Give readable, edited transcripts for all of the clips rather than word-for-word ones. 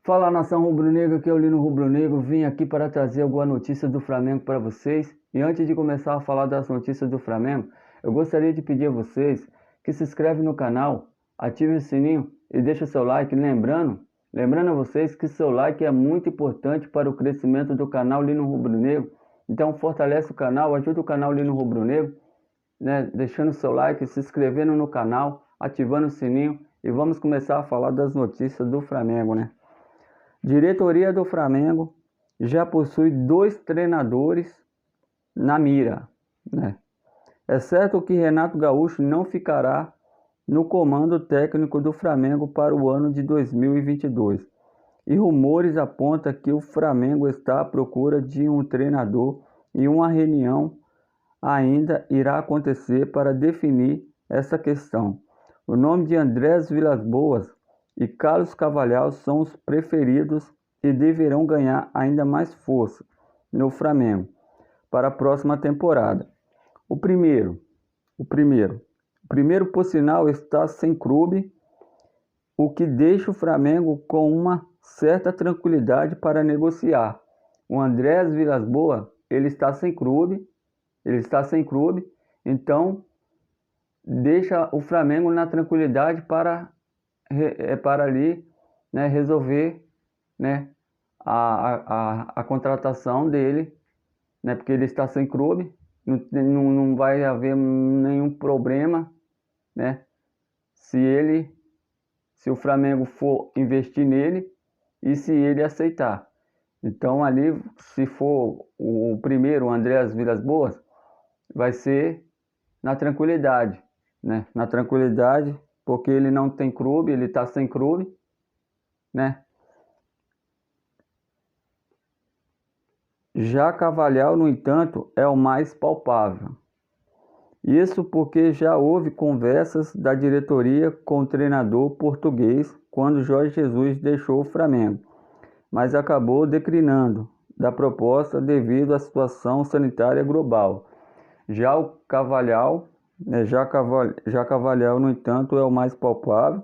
Fala, nação rubro-negra, aqui é o Lino Rubro-Negro. Vim aqui para trazer alguma notícia do Flamengo para vocês. E antes de começar a falar das notícias do Flamengo, eu gostaria de pedir a vocês que se inscrevem no canal, ativem o sininho e deixem seu like. Lembrando a vocês que seu like é muito importante para o crescimento do canal Lino Rubro-Negro. Então fortalece o canal, ajuda o canal Lino Rubro-Negro, né, deixando seu like, se inscrevendo no canal, ativando o sininho e vamos começar a falar das notícias do Flamengo, né? Diretoria do Flamengo já possui 2 treinadores na mira, né? É certo que Renato Gaúcho não ficará no comando técnico do Flamengo para o ano de 2022. E rumores apontam que o Flamengo está à procura de um treinador e uma reunião ainda irá acontecer para definir essa questão. O nome de Andrés Vilas-Boas e Carlos Carvalhal são os preferidos e deverão ganhar ainda mais força no Flamengo para a próxima temporada. O primeiro, por sinal, está sem clube, o que deixa o Flamengo com uma certa tranquilidade para negociar. O Andrés Vilas-Boas, ele está sem clube, então deixa o Flamengo na tranquilidade para ali, né, resolver, né, a contratação dele, né, porque ele está sem clube, não vai haver nenhum problema, né, se o Flamengo for investir nele e se ele aceitar. Então ali, se for o primeiro, o Andrés Vilas-Boas, vai ser na tranquilidade, né? Na tranquilidade, porque ele não tem clube, ele está sem clube, né? Já Carvalhal, no entanto, é o mais palpável. Isso porque já houve conversas da diretoria com o treinador português quando Jorge Jesus deixou o Flamengo, mas acabou declinando da proposta devido à situação sanitária global. Já o Carvalhal, Carvalhal, no entanto, é o mais palpável.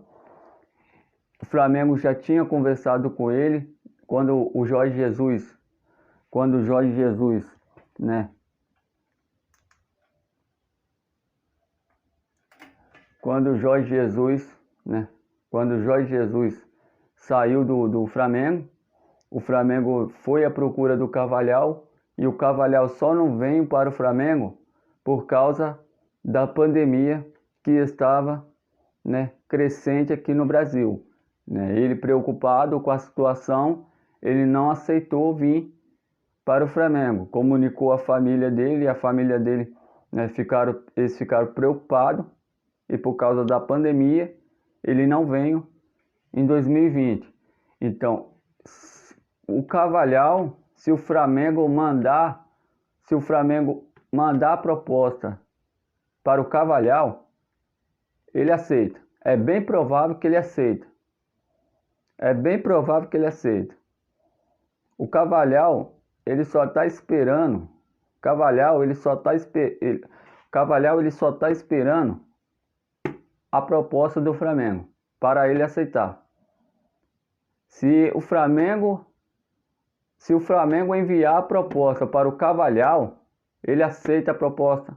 O Flamengo já tinha conversado com ele quando o Jorge Jesus, né? Quando o Jorge Jesus saiu do Flamengo, o Flamengo foi à procura do Carvalhal e o Carvalhal só não veio para o Flamengo por causa da pandemia que estava, né, crescente aqui no Brasil, né? Ele, preocupado com a situação, ele não aceitou vir para o Flamengo. Comunicou a família dele e a família dele, né, eles ficaram preocupados e por causa da pandemia ele não veio em 2020. Então, o Carvalhal, se o Flamengo mandar a proposta para o Carvalhal, ele aceita. É bem provável que ele aceita. O Carvalhal, ele só está esperando. Ele só está esperando a proposta do Flamengo para ele aceitar. Se o Flamengo enviar a proposta para o Carvalhal, ele aceita a proposta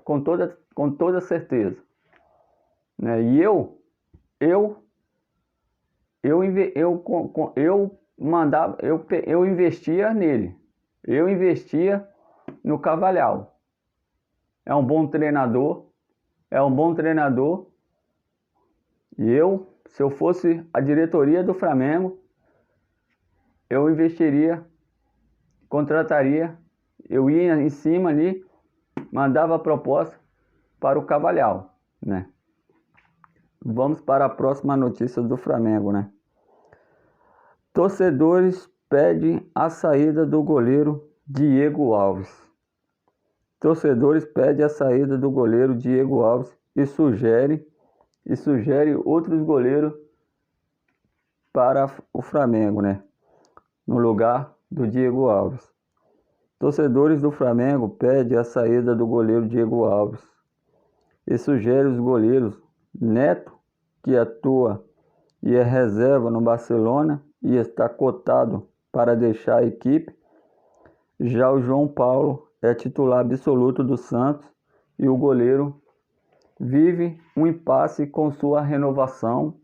com toda certeza, né? E eu investia nele. Eu investia no Carvalhal. É um bom treinador. E se eu fosse a diretoria do Flamengo, eu investiria, contrataria, eu ia em cima ali, mandava a proposta para o Carvalhal, né? Vamos para a próxima notícia do Flamengo, né? Torcedores pedem a saída do goleiro Diego Alves. Torcedores pedem a saída do goleiro Diego Alves e sugere outros goleiros para o Flamengo, né? No lugar do Diego Alves. Torcedores do Flamengo pedem a saída do goleiro Diego Alves e sugere os goleiros Neto, que atua e é reserva no Barcelona e está cotado para deixar a equipe. Já o João Paulo é titular absoluto do Santos e o goleiro vive um impasse com sua renovação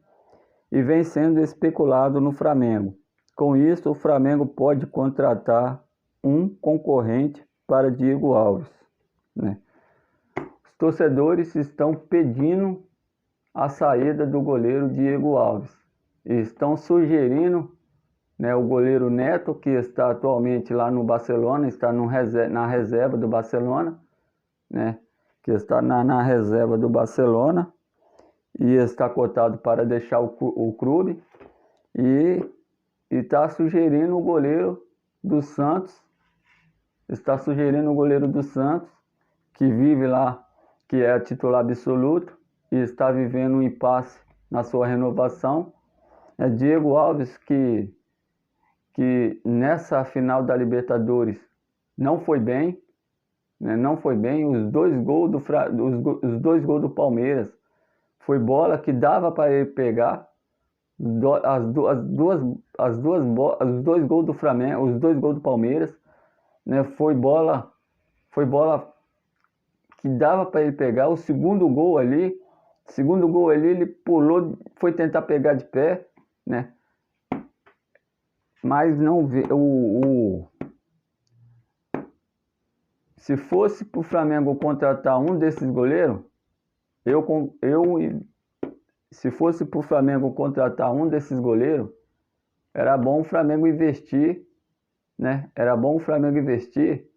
e vem sendo especulado no Flamengo. Com isso, o Flamengo pode contratar um concorrente para Diego Alves, né? Os torcedores estão pedindo a saída do goleiro Diego Alves e estão sugerindo, né, o goleiro Neto, que está atualmente lá no Barcelona, está na reserva do Barcelona, né, que está na reserva do Barcelona e está cotado para deixar o clube, e está sugerindo o goleiro do Santos, que vive lá, que é titular absoluto e está vivendo um impasse na sua renovação. É Diego Alves, que nessa final da Libertadores não foi bem, né? Não foi bem. Os dois gols do Palmeiras foi bola que dava para ele pegar. Os dois gols do Flamengo, os dois gols do Palmeiras, né? Foi bola que dava para ele pegar. O segundo gol ali ele pulou, foi tentar pegar de pé, né? Mas não vê se fosse para o Flamengo contratar um desses goleiros, se fosse para o Flamengo contratar um desses goleiros, era bom o Flamengo investir, né? Era bom o Flamengo investir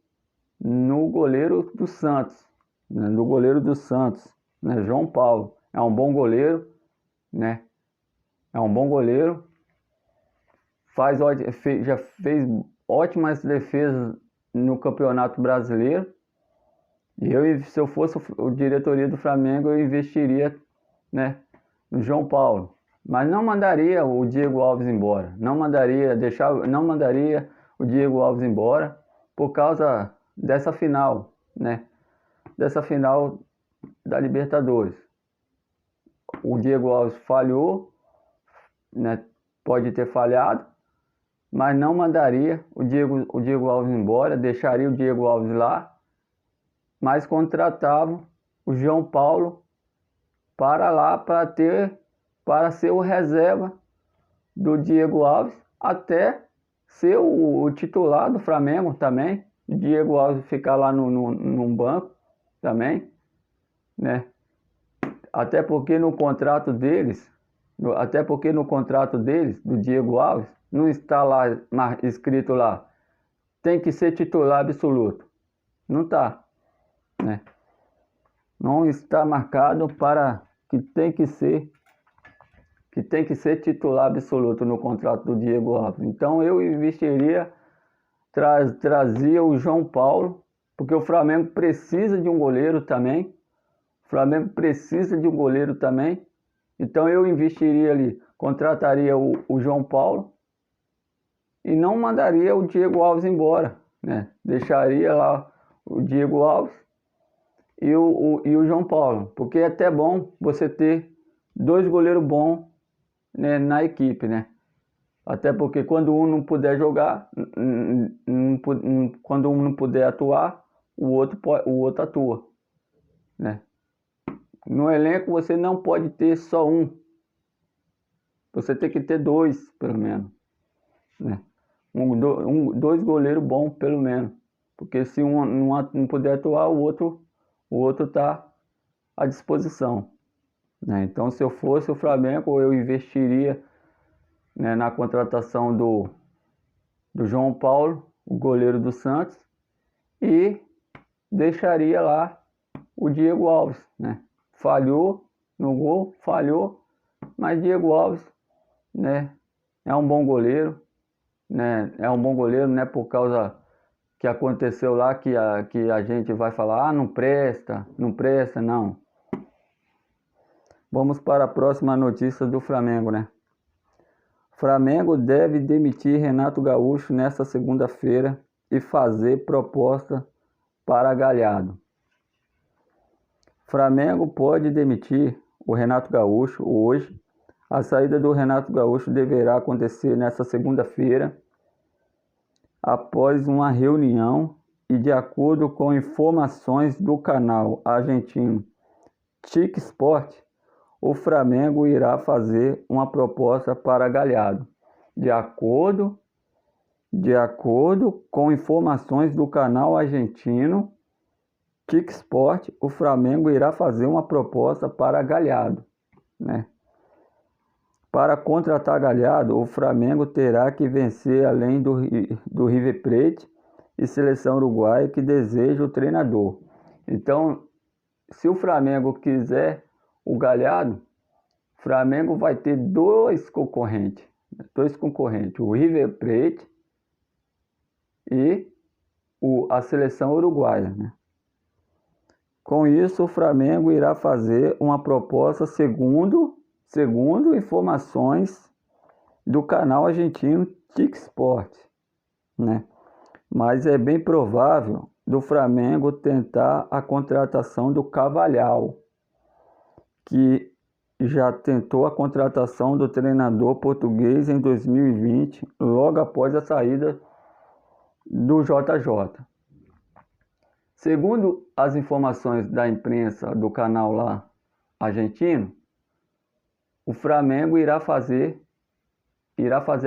no goleiro do Santos, né? No goleiro do Santos, né? João Paulo é um bom goleiro, né? É um bom goleiro, já fez ótimas defesas no Campeonato Brasileiro. E se eu fosse a diretoria do Flamengo, eu investiria, né, no João Paulo. Mas não mandaria o Diego Alves embora. Não mandaria o Diego Alves embora por causa dessa final, né? Dessa final da Libertadores. O Diego Alves falhou, né? Pode ter falhado, mas não mandaria o Diego Alves embora, deixaria o Diego Alves lá, mas contratava o João Paulo para ser o reserva do Diego Alves, até ser o titular do Flamengo também. O Diego Alves ficar lá no banco também, né? Até porque no contrato deles, do Diego Alves, não está lá escrito lá, tem que ser titular absoluto. Não está, né? Não está marcado para que tem que ser titular absoluto no contrato do Diego Alves. Então eu investiria, trazia o João Paulo, porque o Flamengo precisa de um goleiro também. Então eu investiria ali, contrataria o João Paulo e não mandaria o Diego Alves embora, né? Deixaria lá o Diego Alves e o João Paulo, porque é até bom você ter dois goleiros bons, né, na equipe, né? Até porque quando um não puder jogar, quando um não puder atuar, o outro atua, né? No elenco você não pode ter só um, você tem que ter dois, pelo menos, né? Dois goleiros bons, pelo menos, porque se um não puder atuar, o outro está à disposição, né? Então, se eu fosse o Flamengo, eu investiria, né, na contratação do João Paulo, o goleiro do Santos, e deixaria lá o Diego Alves, né? Falhou no gol, mas Diego Alves, né, é um bom goleiro, né? É um bom goleiro, não é por causa que aconteceu lá que a gente vai falar, não presta, não. Vamos para a próxima notícia do Flamengo, né? Flamengo deve demitir Renato Gaúcho nesta segunda-feira e fazer proposta para Galhardo. Flamengo pode demitir o Renato Gaúcho hoje, A saída do Renato Gaúcho deverá acontecer nesta segunda-feira, após uma reunião e de acordo com informações do canal argentino TIC Sport, o Flamengo irá fazer uma proposta para Galhardo. De acordo com informações do canal argentino TIC Sport, o Flamengo irá fazer uma proposta para Galhardo, né? Para contratar Galhardo, o Flamengo terá que vencer além do River Plate e seleção uruguaia que deseja o treinador. Então, se o Flamengo quiser o Galhardo, o Flamengo vai ter dois concorrentes, o River Plate e a seleção uruguaia, né? Com isso, o Flamengo irá fazer uma proposta segundo informações do canal argentino TIC Sport, né? Mas é bem provável do Flamengo tentar a contratação do Carvalhal, que já tentou a contratação do treinador português em 2020, logo após a saída do JJ. Segundo as informações da imprensa do canal lá argentino, o Flamengo irá fazer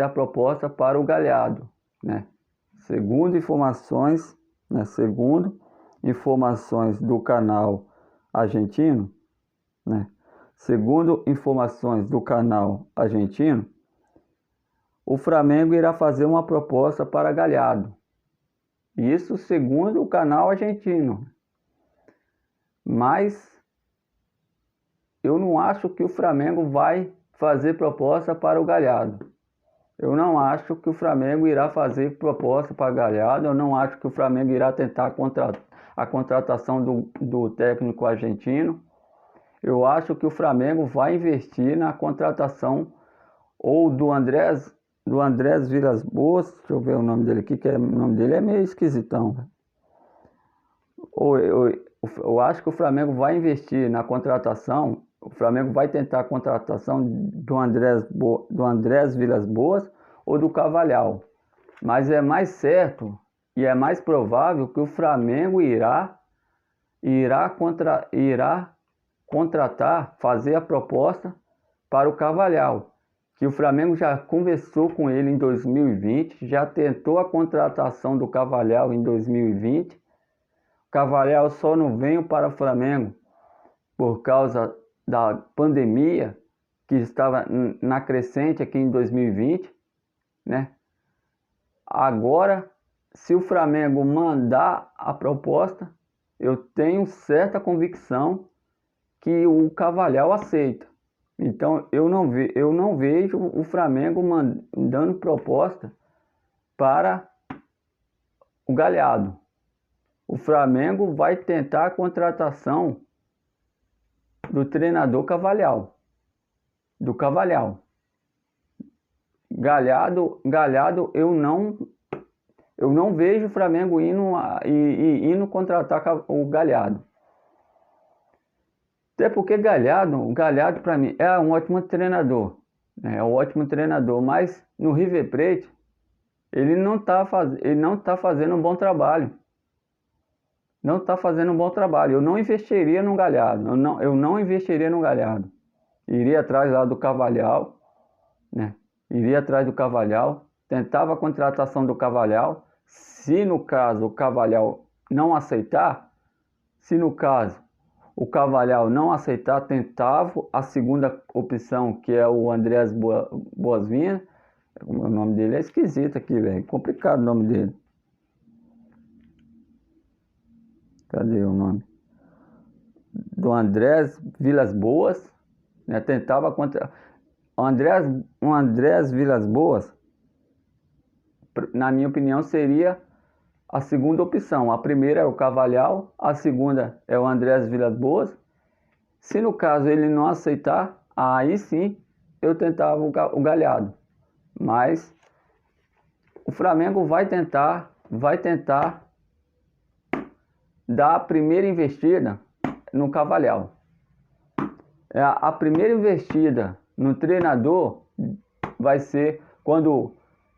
a proposta para o Galhardo, né? Segundo informações do canal argentino, né? Segundo informações do canal argentino, o Flamengo irá fazer uma proposta para Galhardo. Isso segundo o canal argentino. Mas eu não acho que o Flamengo vai fazer proposta para o Galhardo. Eu não acho que o Flamengo irá fazer proposta para o Galhardo. Eu não acho que o Flamengo irá tentar a contratação do técnico argentino. Eu acho que o Flamengo vai investir na contratação ou do Andrés Vilas-Boas. Deixa eu ver o nome dele aqui, que o nome dele é meio esquisitão. Eu acho que o Flamengo vai investir na contratação. O Flamengo vai tentar a contratação do Andrés Vilas-Boas ou do Carvalhal. Mas é mais certo e é mais provável que o Flamengo irá contratar, fazer a proposta para o Carvalhal, que o Flamengo já conversou com ele em 2020, já tentou a contratação do Carvalhal em 2020. O Carvalhal só não veio para o Flamengo por causa da pandemia, que estava na crescente aqui em 2020, né? Agora, se o Flamengo mandar a proposta, eu tenho certa convicção que o Carvalhal aceita. Então, eu não vejo o Flamengo mandando proposta para o Galhardo. O Flamengo vai tentar a contratação do treinador Carvalhal. Galhardo, eu não vejo o Flamengo indo contratar o Galhardo. Até porque Galhardo para mim é um ótimo treinador, né? É um ótimo treinador, mas no River Plate ele não tá fazendo um bom trabalho. Não está fazendo um bom trabalho. Eu não investiria no Galhardo. Eu não investiria no Galhardo. Iria atrás lá do Carvalhal, né? Iria atrás do Carvalhal, tentava a contratação do Carvalhal. Se no caso o Carvalhal não aceitar, tentava a segunda opção, que é o Andrés Boasvinha. O nome dele é esquisito aqui, velho. Complicado o nome dele. Cadê o nome? Do Andrés Vilas-Boas, né? Tentava contra o Andrés Vilas-Boas, na minha opinião, seria a segunda opção. A primeira é o Carvalhal, a segunda é o Andrés Vilas-Boas. Se no caso ele não aceitar, aí sim eu tentava o Galhardo. Mas o Flamengo vai tentar dar a primeira investida no Carvalhal. A primeira investida no treinador vai ser quando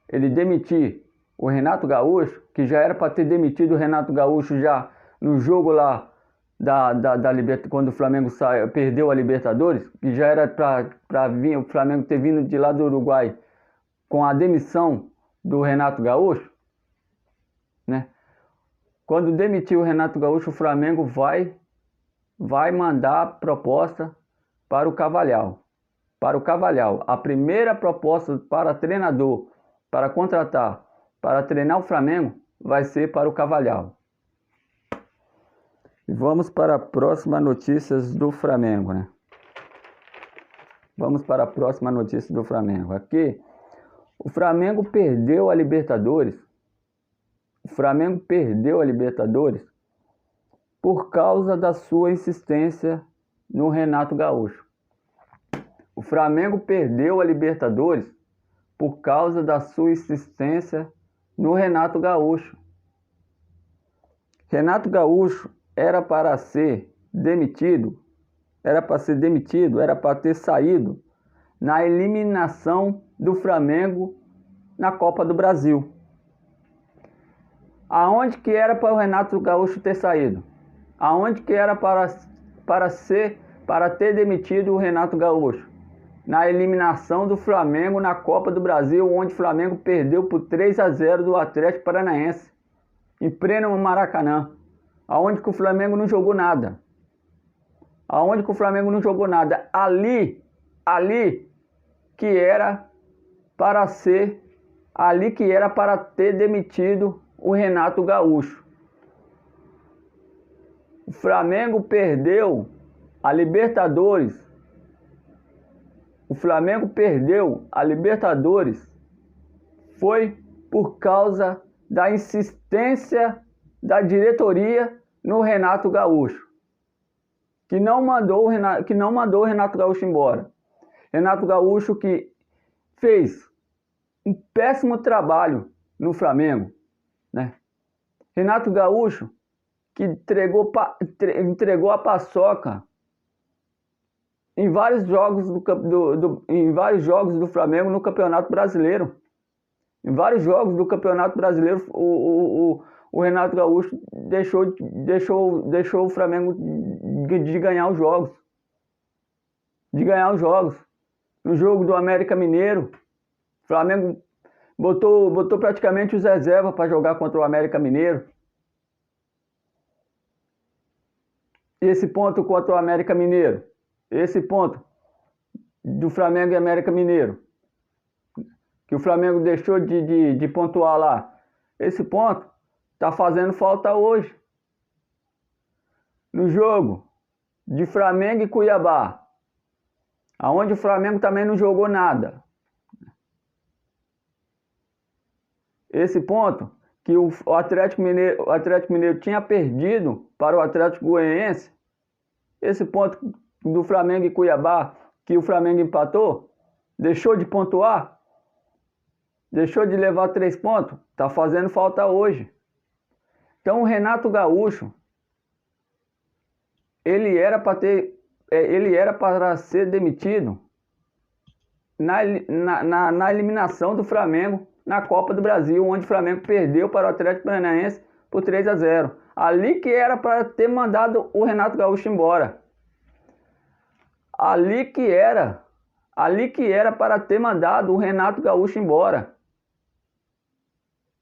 ele demitir o Renato Gaúcho, que já era para ter demitido o Renato Gaúcho já no jogo lá quando o Flamengo perdeu a Libertadores, que já era para vir o Flamengo ter vindo de lá do Uruguai com a demissão do Renato Gaúcho, né? Quando demitir o Renato Gaúcho, o Flamengo vai mandar proposta para o Cavalhal. Para o Cavalhal, a primeira proposta para treinador, para contratar, para treinar o Flamengo, vai ser para o Cavalhal. E vamos para a próxima notícias do Flamengo, né? Vamos para a próxima notícia do Flamengo. Aqui, o Flamengo perdeu a Libertadores. O Flamengo perdeu a Libertadores por causa da sua insistência no Renato Gaúcho. O Flamengo perdeu a Libertadores por causa da sua insistência no Renato Gaúcho. Renato Gaúcho era para ser demitido, era para ter saído na eliminação do Flamengo na Copa do Brasil. Aonde que era para o Renato Gaúcho ter saído? Aonde que era para ter demitido o Renato Gaúcho? Na eliminação do Flamengo na Copa do Brasil, onde o Flamengo perdeu por 3-0 do Atlético Paranaense, em pleno Maracanã, aonde que o Flamengo não jogou nada. Aonde que o Flamengo não jogou nada. Ali que era para ter demitido o Renato Gaúcho. O Flamengo perdeu a Libertadores. O Flamengo perdeu a Libertadores foi por causa da insistência da diretoria no Renato Gaúcho, que não mandou o Renato Gaúcho embora. Renato Gaúcho que fez um péssimo trabalho no Flamengo, né? Renato Gaúcho que entregou a paçoca em vários jogos do Flamengo no Campeonato Brasileiro. Em vários jogos do Campeonato Brasileiro, o Renato Gaúcho deixou o Flamengo de ganhar os jogos. No jogo do América Mineiro, o Flamengo botou praticamente os reservas para jogar contra o América Mineiro. E esse ponto contra o América Mineiro, esse ponto do Flamengo e América Mineiro, que o Flamengo deixou de pontuar lá, esse ponto está fazendo falta hoje. No jogo de Flamengo e Cuiabá, aonde o Flamengo também não jogou nada. Esse ponto que o Atlético Mineiro tinha perdido para o Atlético Goianiense, esse ponto do Flamengo e Cuiabá, que o Flamengo empatou, deixou de pontuar, deixou de levar 3 pontos, está fazendo falta hoje. Então o Renato Gaúcho, ele era para ser demitido na eliminação do Flamengo na Copa do Brasil, onde o Flamengo perdeu para o Atlético Paranaense por 3-0. Ali que era para ter mandado o Renato Gaúcho embora. Ali que era para ter mandado o Renato Gaúcho embora.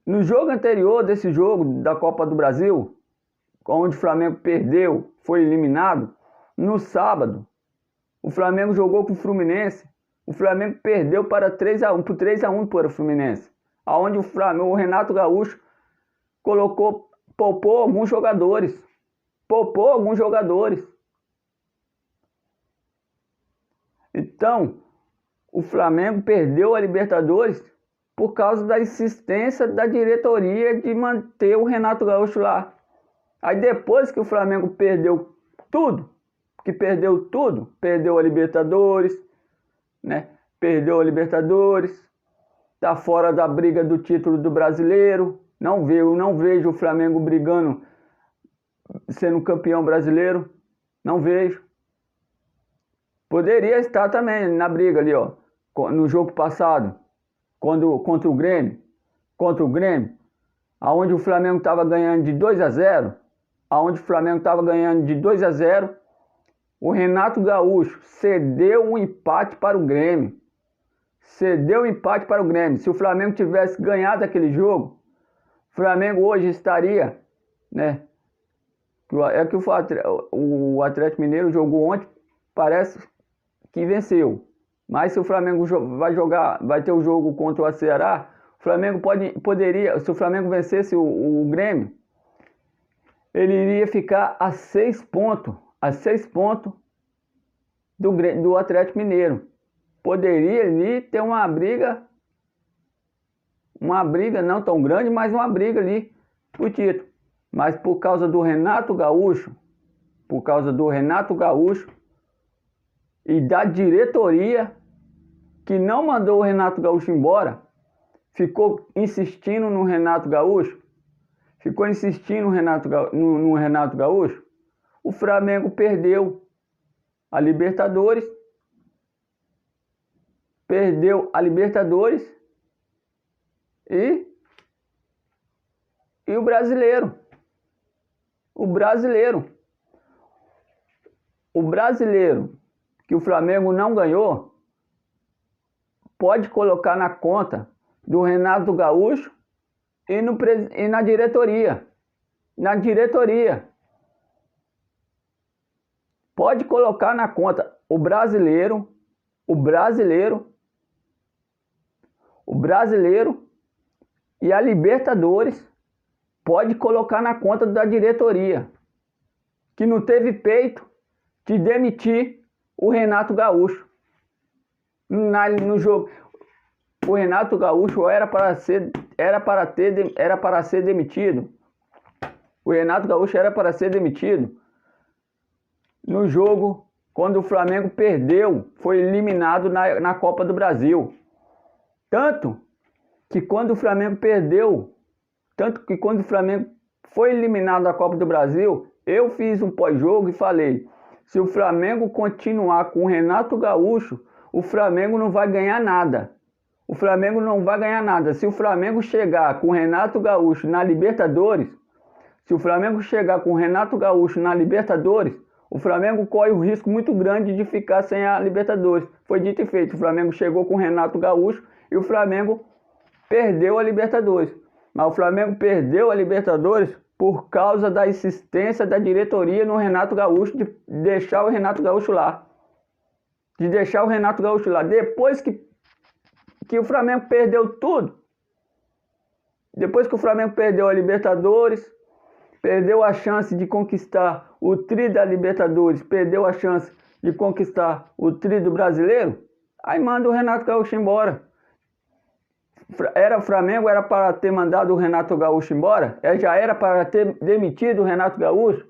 No jogo anterior desse jogo da Copa do Brasil, onde o Flamengo perdeu, foi eliminado, no sábado, o Flamengo jogou com o Fluminense. O Flamengo perdeu por 3-1 para o Fluminense, aonde o Renato Gaúcho poupou alguns jogadores. Então, o Flamengo perdeu a Libertadores por causa da insistência da diretoria de manter o Renato Gaúcho lá. Aí depois que o Flamengo perdeu tudo, perdeu a Libertadores, né? Perdeu a Libertadores, tá fora da briga do título do Brasileiro. Não vejo o Flamengo brigando, sendo campeão brasileiro. Não vejo. Poderia estar também na briga ali, ó. No jogo passado, contra o Grêmio, aonde o Flamengo estava ganhando de 2-0, o Renato Gaúcho cedeu um empate para o Grêmio. Se o Flamengo tivesse ganhado aquele jogo, o Flamengo hoje estaria, né? É que o Atlético Mineiro jogou ontem, parece que venceu. Mas se o Flamengo vai ter o jogo contra o Ceará, o Flamengo poderia, se o Flamengo vencesse o Grêmio, ele iria ficar a 6 pontos, do Atlético Mineiro. Poderia ali ter uma briga não tão grande, mas uma briga ali por título. Mas por causa do Renato Gaúcho, e da diretoria que não mandou o Renato Gaúcho embora, ficou insistindo no Renato Gaúcho, no Renato Gaúcho, o Flamengo perdeu a Libertadores, e o Brasileiro. O brasileiro que o Flamengo não ganhou, pode colocar na conta do Renato Gaúcho e na diretoria. Pode colocar na conta o brasileiro e a Libertadores, pode colocar na conta da diretoria, que não teve peito de demitir o Renato Gaúcho no jogo. O Renato Gaúcho era para ser demitido. O Renato Gaúcho era para ser demitido no jogo quando o Flamengo perdeu, foi eliminado na Copa do Brasil. Tanto que quando o Flamengo foi eliminado da Copa do Brasil, eu fiz um pós-jogo e falei: se o Flamengo continuar com o Renato Gaúcho, o Flamengo não vai ganhar nada. Se o Flamengo chegar com o Renato Gaúcho na Libertadores, o Flamengo corre um risco muito grande de ficar sem a Libertadores. Foi dito e feito. O Flamengo chegou com o Renato Gaúcho e o Flamengo perdeu a Libertadores. Mas o Flamengo perdeu a Libertadores por causa da insistência da diretoria no Renato Gaúcho, de deixar o Renato Gaúcho lá. Depois que o Flamengo perdeu tudo, depois que o Flamengo perdeu a Libertadores, perdeu a chance de conquistar o tri da Libertadores, perdeu a chance de conquistar o tri do Brasileiro, aí manda o Renato Gaúcho embora. O Flamengo era para ter mandado o Renato Gaúcho embora, já era para ter demitido o Renato Gaúcho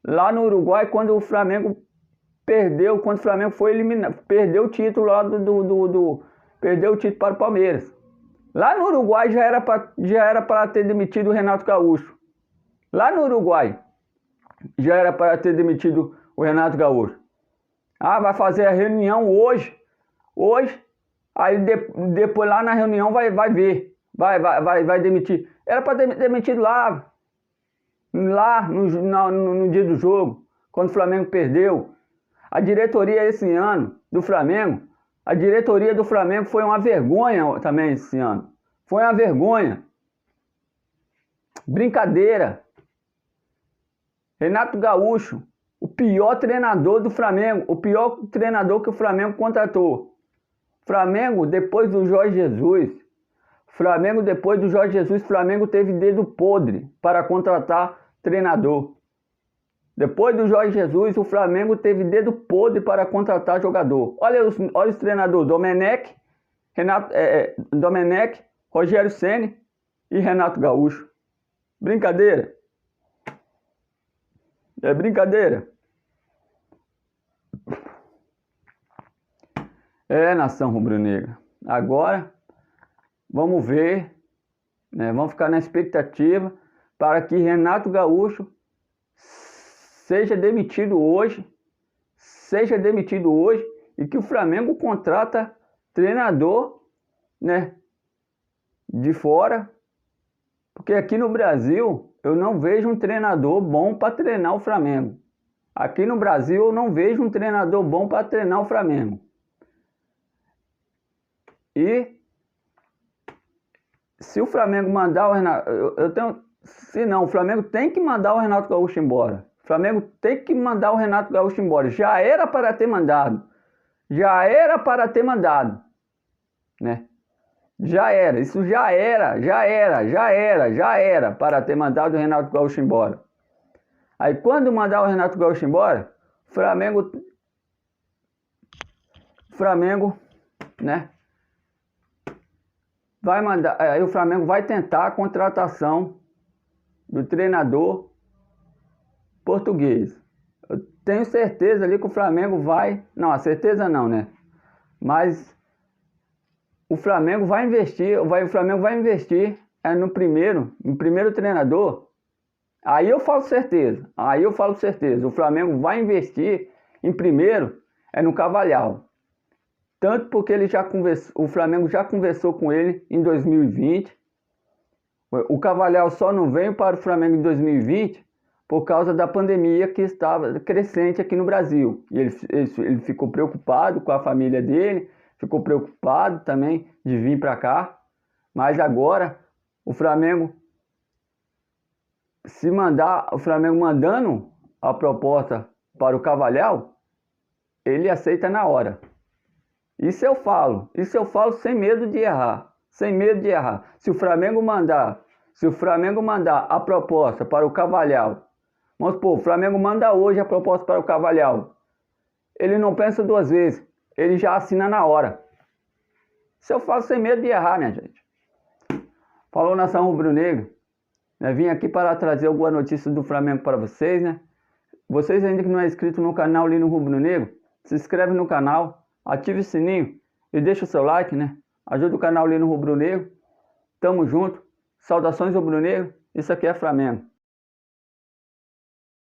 lá no Uruguai, quando o Flamengo foi eliminado, perdeu o título lá perdeu o título para o Palmeiras. Lá no Uruguai já era para ter demitido o Renato Gaúcho. Lá no Uruguai já era para ter demitido o Renato Gaúcho. Vai fazer a reunião hoje. Aí depois lá na reunião vai ver. Vai demitir. Era para ter demitido lá no dia do jogo, quando o Flamengo perdeu. A diretoria esse ano do Flamengo, foi uma vergonha também esse ano. Foi uma vergonha. Brincadeira. Renato Gaúcho, o pior treinador do Flamengo, o pior treinador que o Flamengo contratou. Flamengo, depois do Jorge Jesus, Flamengo teve dedo podre para contratar treinador. Depois do Jorge Jesus, o Flamengo teve dedo podre para contratar jogador. Olha os treinadores: Domenech, Rogério Ceni e Renato Gaúcho. Brincadeira. É brincadeira. Nação rubro-negra. Agora, vamos ver, né? Vamos ficar na expectativa para que Renato Gaúcho seja demitido hoje e que o Flamengo contrata treinador, né, de fora, porque aqui no Brasil eu não vejo um treinador bom para treinar o Flamengo. Aqui no Brasil eu não vejo um treinador bom para treinar o Flamengo. E se o Flamengo mandar o Renato, se não, o Flamengo tem que mandar o Renato Gaúcho embora. O Flamengo tem que mandar o Renato Gaúcho embora. Já era para ter mandado. Já era para ter mandado, né? Já era, isso já era para ter mandado o Renato Gaúcho embora. Aí quando mandar o Renato Gaúcho embora, Flamengo, né? Vai mandar, aí o Flamengo vai tentar a contratação do treinador português. Eu tenho certeza ali que o Flamengo vai, não, a certeza não, né? Mas o Flamengo vai investir, no primeiro treinador. Aí eu falo certeza, o Flamengo vai investir em primeiro no Carvalhal. Tanto porque o Flamengo já conversou com ele em 2020. O Carvalhal só não veio para o Flamengo em 2020 por causa da pandemia que estava crescente aqui no Brasil. E ele ficou preocupado com a família dele, ficou preocupado também de vir para cá. Mas agora, o Flamengo mandando a proposta para o Carvalhal, ele aceita na hora. Isso eu falo sem medo de errar, Se o Flamengo mandar a proposta para o Carvalhal, vamos supor, o Flamengo manda hoje a proposta para o Carvalhal, ele não pensa duas vezes, ele já assina na hora. Isso eu falo sem medo de errar, minha gente. Falou, nação rubro-negra, né? Vim aqui para trazer alguma notícia do Flamengo para vocês, né? Vocês ainda que não é inscrito no canal Lino Rubro-Negro, se inscreve no canal, ative o sininho e deixa o seu like, né? Ajuda o canal Lino Rubro-Negro. Tamo junto. Saudações rubro-negro. Isso aqui é Flamengo.